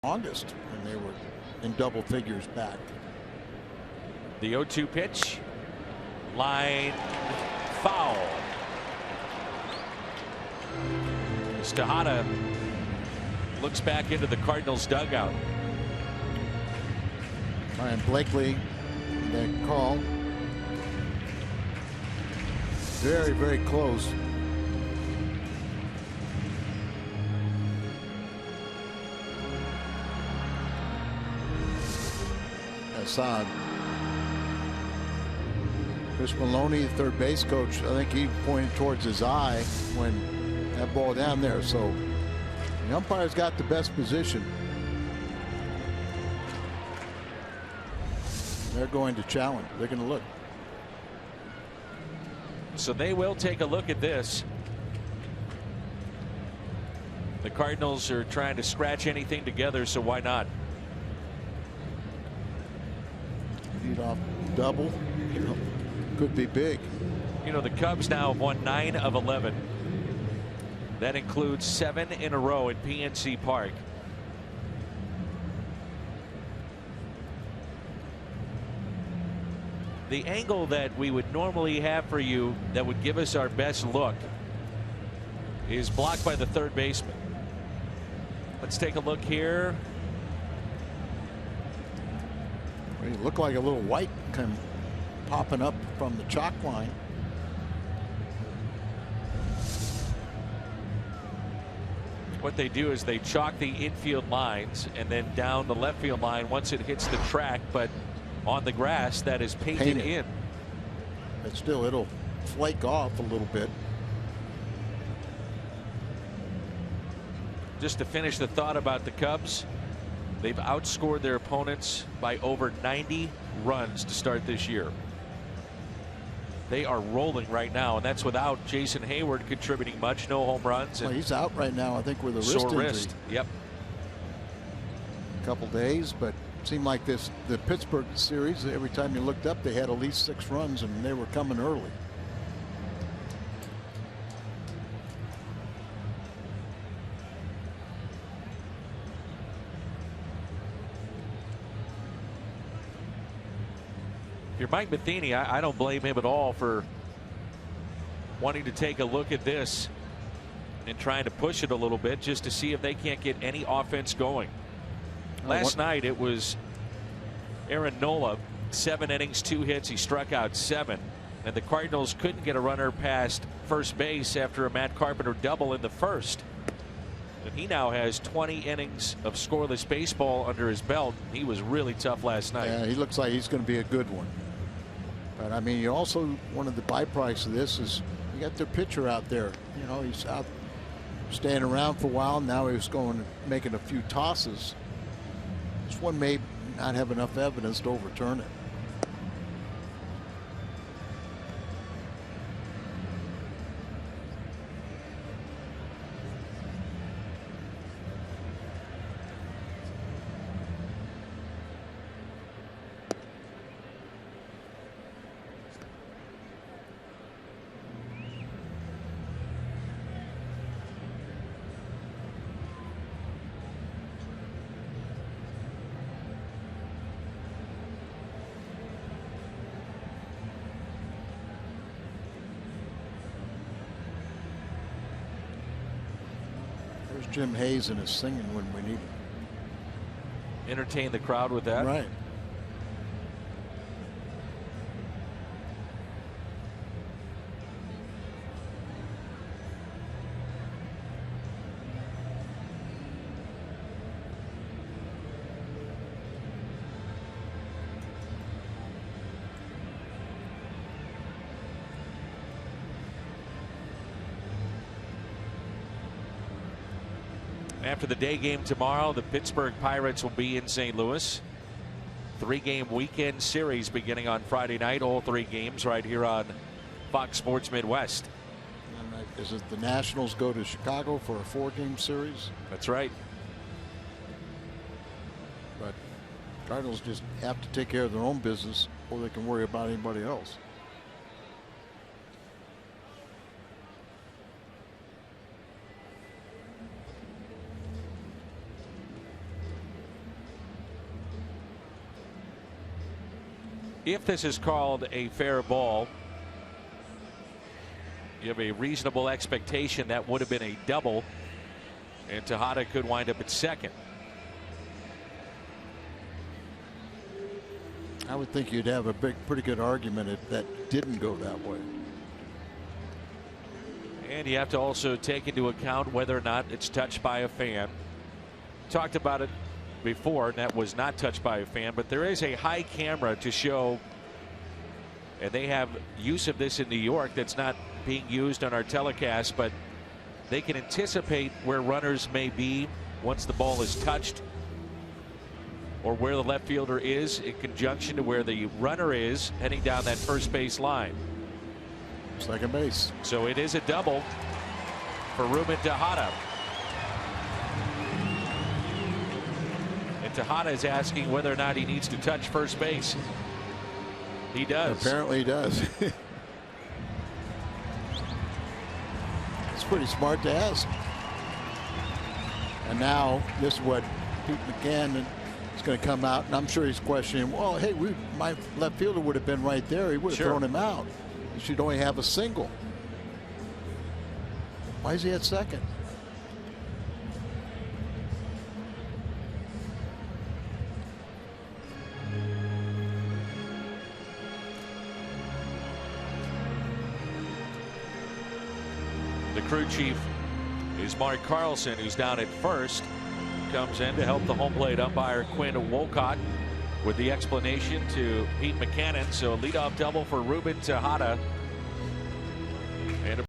August when they were in double figures back. The 0-2 pitch. Line foul. As Tejada looks back into the Cardinals dugout. Ryan Blakely, that call. Very, very close. Assad. Chris Maloney, the third base coach, I think he pointed towards his eye when that ball down there. So the umpire's got the best position. They're going to challenge. They're going to look. So they will take a look at this. The Cardinals are trying to scratch anything together, so why not? Lead off double, could be big. You know, the Cubs now have won 9 of 11. That includes 7 in a row at PNC Park. The angle that we would normally have for you that would give us our best look is blocked by the third baseman. Let's take a look here. Well, you look like a little white kind of popping up from the chalk line. What they do is they chalk the infield lines and then down the left field line once it hits the track, but on the grass that is painted in. But still, it'll flake off a little bit. Just to finish the thought about the Cubs, they've outscored their opponents by over 90 runs to start this year. They are rolling right now, and that's without Jason Hayward contributing much. No home runs. Well, he's out right now, I think, with a wrist sore injury. wrist. Yep. A couple days, but it seemed like the Pittsburgh series, every time you looked up, they had at least 6 runs, and they were coming early. If you're Mike Matheny, I don't blame him at all for wanting to take a look at this and trying to push it a little bit just to see if they can't get any offense going. Last night it was Aaron Nola, 7 innings, 2 hits. He struck out 7, and the Cardinals couldn't get a runner past first base after a Matt Carpenter double in the first. And he now has 20 innings of scoreless baseball under his belt. He was really tough last night. Yeah, he looks like he's going to be a good one. But I mean, you also, one of the byproducts of this is you got their pitcher out there. You know, he's out staying around for a while. Now he's going making a few tosses. This one may not have enough evidence to overturn it. Jim Hayes and his singing when we need him. Entertain the crowd with that. Right. After the day game tomorrow, the Pittsburgh Pirates will be in St. Louis. 3-game weekend series beginning on Friday night. All 3 games right here on Fox Sports Midwest. And is it the Nationals go to Chicago for a 4-game series? That's right. But Cardinals just have to take care of their own business before they can worry about anybody else. if this is called a fair ball, you have a reasonable expectation that would have been a double, and Tejada could wind up at second. I would think you'd have a pretty good argument if that didn't go that way. And you have to also take into account whether or not it's touched by a fan. Talked about it before, and that was not touched by a fan, but there is a high camera to show, and they have use of this in New York that's not being used on our telecast, but they can anticipate where runners may be once the ball is touched, or where the left fielder is in conjunction to where the runner is heading down that first base line. Second base. So it is a double for Ruben Tejada. And Tejada is asking whether or not he needs to touch first base. He does. Apparently he does. It's pretty smart to ask. And now this is what Pete McCann is going to come out, and I'm sure he's questioning, well, hey, my left fielder would have been right there. He would have thrown him out. He should only have a single. Why is he at second? The crew chief is Mark Carlson, who's down at first. Comes in to help the home plate umpire Quinn Wolcott with the explanation to Pete McCann. So a leadoff double for Ruben Tejada. And